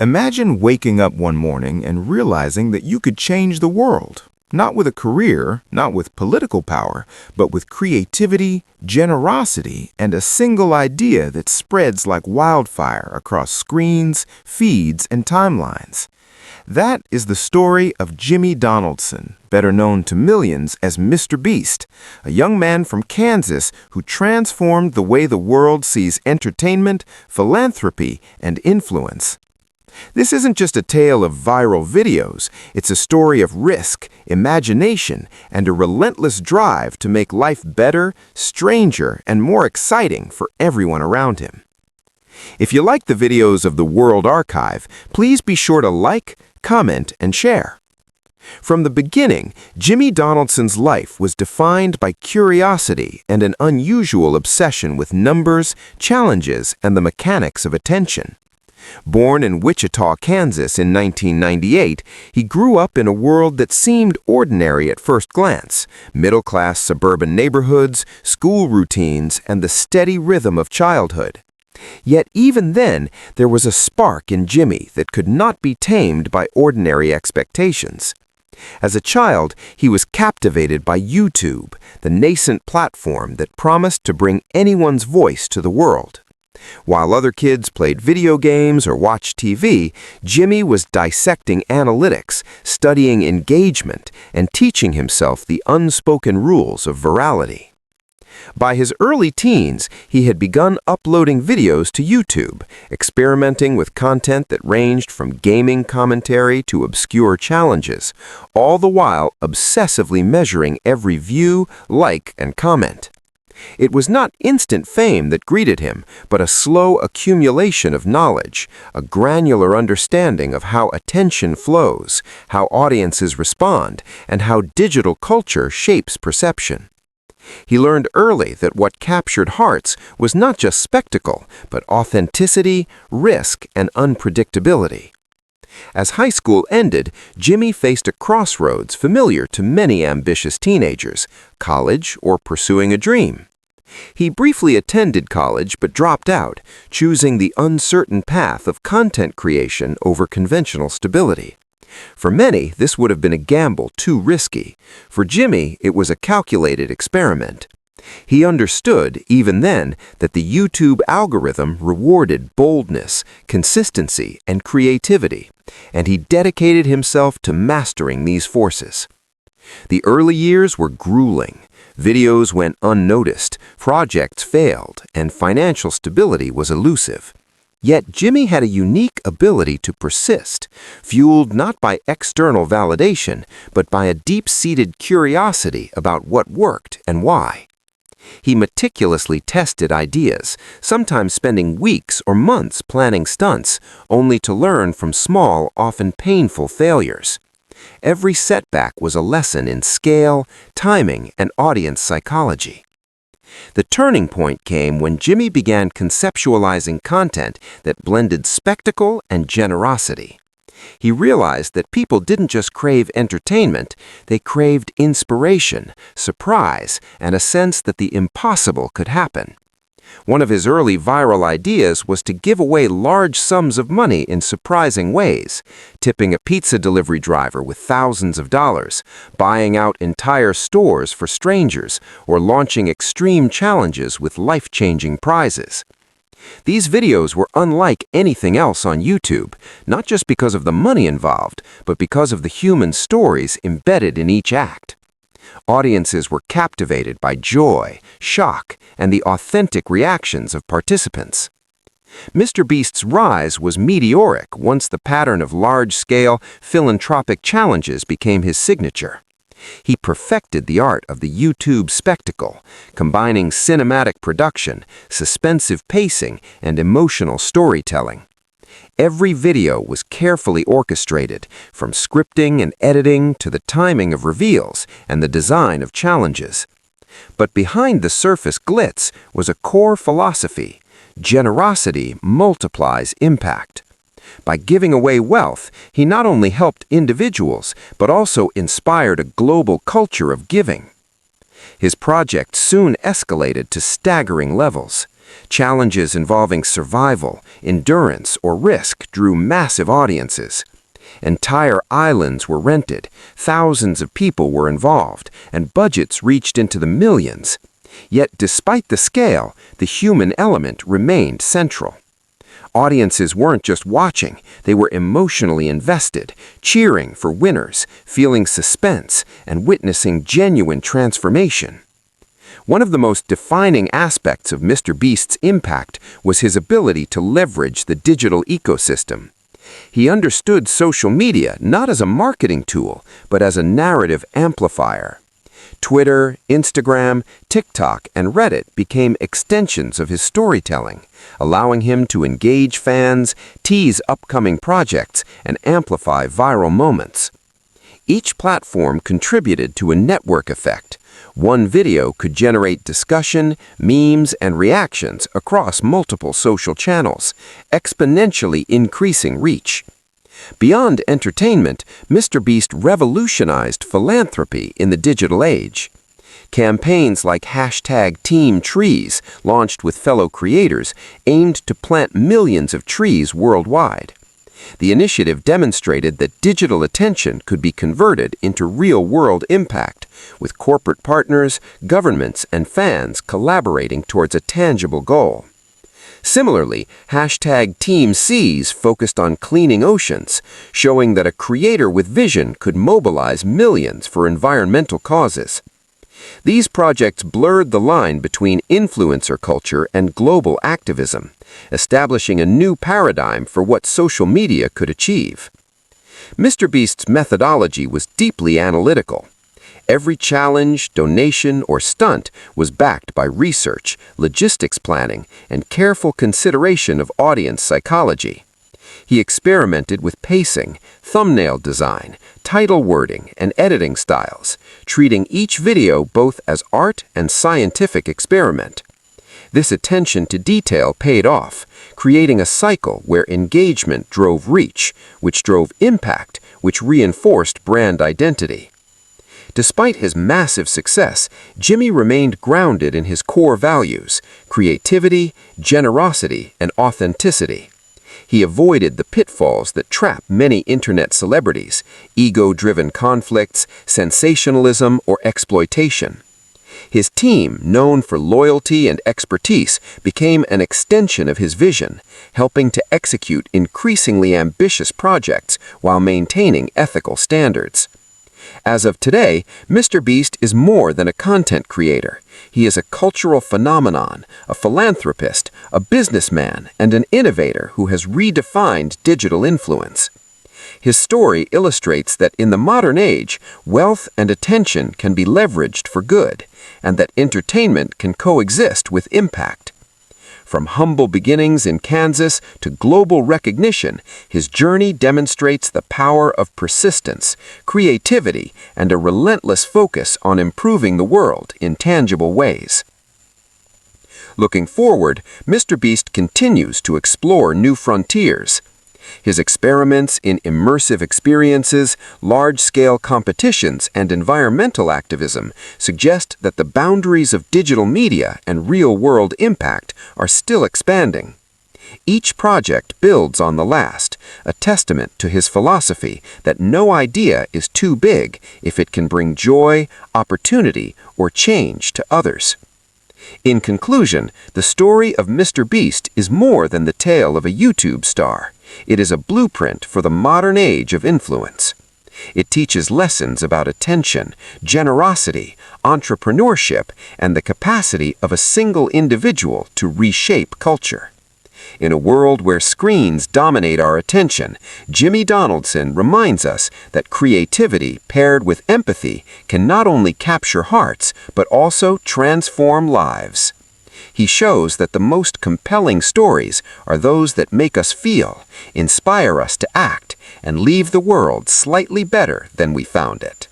Imagine waking up one morning and realizing that you could change the world, not with a career, not with political power, but with creativity, generosity, and a single idea that spreads like wildfire across screens, feeds, and timelines. That is the story of Jimmy Donaldson, better known to millions as MrBeast, a young man from Kansas who transformed the way the world sees entertainment, philanthropy, and influence. This isn't just a tale of viral videos, it's a story of risk, imagination, and a relentless drive to make life better, stranger, and more exciting for everyone around him. If you like the videos of the World Archive, please be sure to like, comment, and share. From the beginning, Jimmy Donaldson's life was defined by curiosity and an unusual obsession with numbers, challenges, and the mechanics of attention. Born in Wichita, Kansas in 1998, he grew up in a world that seemed ordinary at first glance: middle-class suburban neighborhoods, school routines, and the steady rhythm of childhood. Yet even then, there was a spark in Jimmy that could not be tamed by ordinary expectations. As a child, he was captivated by YouTube, the nascent platform that promised to bring anyone's voice to the world. While other kids played video games or watched TV, Jimmy was dissecting analytics, studying engagement, and teaching himself the unspoken rules of virality. By his early teens, he had begun uploading videos to YouTube, experimenting with content that ranged from gaming commentary to obscure challenges, all the while obsessively measuring every view, like, and comment. It was not instant fame that greeted him, but a slow accumulation of knowledge, a granular understanding of how attention flows, how audiences respond, and how digital culture shapes perception. He learned early that what captured hearts was not just spectacle, but authenticity, risk, and unpredictability. As high school ended, Jimmy faced a crossroads familiar to many ambitious teenagers: college or pursuing a dream. He briefly attended college but dropped out, choosing the uncertain path of content creation over conventional stability. For many, this would have been a gamble too risky. For Jimmy, it was a calculated experiment. He understood, even then, that the YouTube algorithm rewarded boldness, consistency, and creativity, and he dedicated himself to mastering these forces. The early years were grueling. Videos went unnoticed, projects failed, and financial stability was elusive. Yet Jimmy had a unique ability to persist, fueled not by external validation, but by a deep-seated curiosity about what worked and why. He meticulously tested ideas, sometimes spending weeks or months planning stunts, only to learn from small, often painful failures. Every setback was a lesson in scale, timing, and audience psychology. The turning point came when Jimmy began conceptualizing content that blended spectacle and generosity. He realized that people didn't just crave entertainment, they craved inspiration, surprise, and a sense that the impossible could happen. One of his early viral ideas was to give away large sums of money in surprising ways: tipping a pizza delivery driver with thousands of dollars, buying out entire stores for strangers, or launching extreme challenges with life-changing prizes. These videos were unlike anything else on YouTube, not just because of the money involved, but because of the human stories embedded in each act. Audiences were captivated by joy, shock, and the authentic reactions of participants. MrBeast's rise was meteoric once the pattern of large-scale, philanthropic challenges became his signature. He perfected the art of the YouTube spectacle, combining cinematic production, suspensive pacing, and emotional storytelling. Every video was carefully orchestrated, from scripting and editing to the timing of reveals and the design of challenges. But behind the surface glitz was a core philosophy: generosity multiplies impact. By giving away wealth, he not only helped individuals, but also inspired a global culture of giving. His project soon escalated to staggering levels. Challenges involving survival, endurance, or risk drew massive audiences. Entire islands were rented, thousands of people were involved, and budgets reached into the millions. Yet despite the scale, the human element remained central. Audiences weren't just watching, they were emotionally invested, cheering for winners, feeling suspense, and witnessing genuine transformation. One of the most defining aspects of MrBeast's impact was his ability to leverage the digital ecosystem. He understood social media not as a marketing tool, but as a narrative amplifier. Twitter, Instagram, TikTok, and Reddit became extensions of his storytelling, allowing him to engage fans, tease upcoming projects, and amplify viral moments. Each platform contributed to a network effect. One video could generate discussion, memes, and reactions across multiple social channels, exponentially increasing reach. Beyond entertainment, MrBeast revolutionized philanthropy in the digital age. Campaigns like #TeamTrees, launched with fellow creators, aimed to plant millions of trees worldwide. The initiative demonstrated that digital attention could be converted into real-world impact, with corporate partners, governments, and fans collaborating towards a tangible goal. Similarly, #TeamSeas focused on cleaning oceans, showing that a creator with vision could mobilize millions for environmental causes. These projects blurred the line between influencer culture and global activism, establishing a new paradigm for what social media could achieve. MrBeast's methodology was deeply analytical. Every challenge, donation, or stunt was backed by research, logistics planning, and careful consideration of audience psychology. He experimented with pacing, thumbnail design, title wording, and editing styles, treating each video both as art and scientific experiment. This attention to detail paid off, creating a cycle where engagement drove reach, which drove impact, which reinforced brand identity. Despite his massive success, Jimmy remained grounded in his core values: creativity, generosity, and authenticity. He avoided the pitfalls that trap many internet celebrities: ego-driven conflicts, sensationalism, or exploitation. His team, known for loyalty and expertise, became an extension of his vision, helping to execute increasingly ambitious projects while maintaining ethical standards. As of today, MrBeast is more than a content creator. He is a cultural phenomenon, a philanthropist, a businessman, and an innovator who has redefined digital influence. His story illustrates that in the modern age, wealth and attention can be leveraged for good, and that entertainment can coexist with impact. From humble beginnings in Kansas to global recognition, his journey demonstrates the power of persistence, creativity, and a relentless focus on improving the world in tangible ways. Looking forward, MrBeast continues to explore new frontiers. His experiments in immersive experiences, large-scale competitions, and environmental activism suggest that the boundaries of digital media and real-world impact are still expanding. Each project builds on the last, a testament to his philosophy that no idea is too big if it can bring joy, opportunity, or change to others. In conclusion, the story of MrBeast is more than the tale of a YouTube star. It is a blueprint for the modern age of influence. It teaches lessons about attention, generosity, entrepreneurship, and the capacity of a single individual to reshape culture. In a world where screens dominate our attention, Jimmy Donaldson reminds us that creativity paired with empathy can not only capture hearts, but also transform lives. He shows that the most compelling stories are those that make us feel, inspire us to act, and leave the world slightly better than we found it.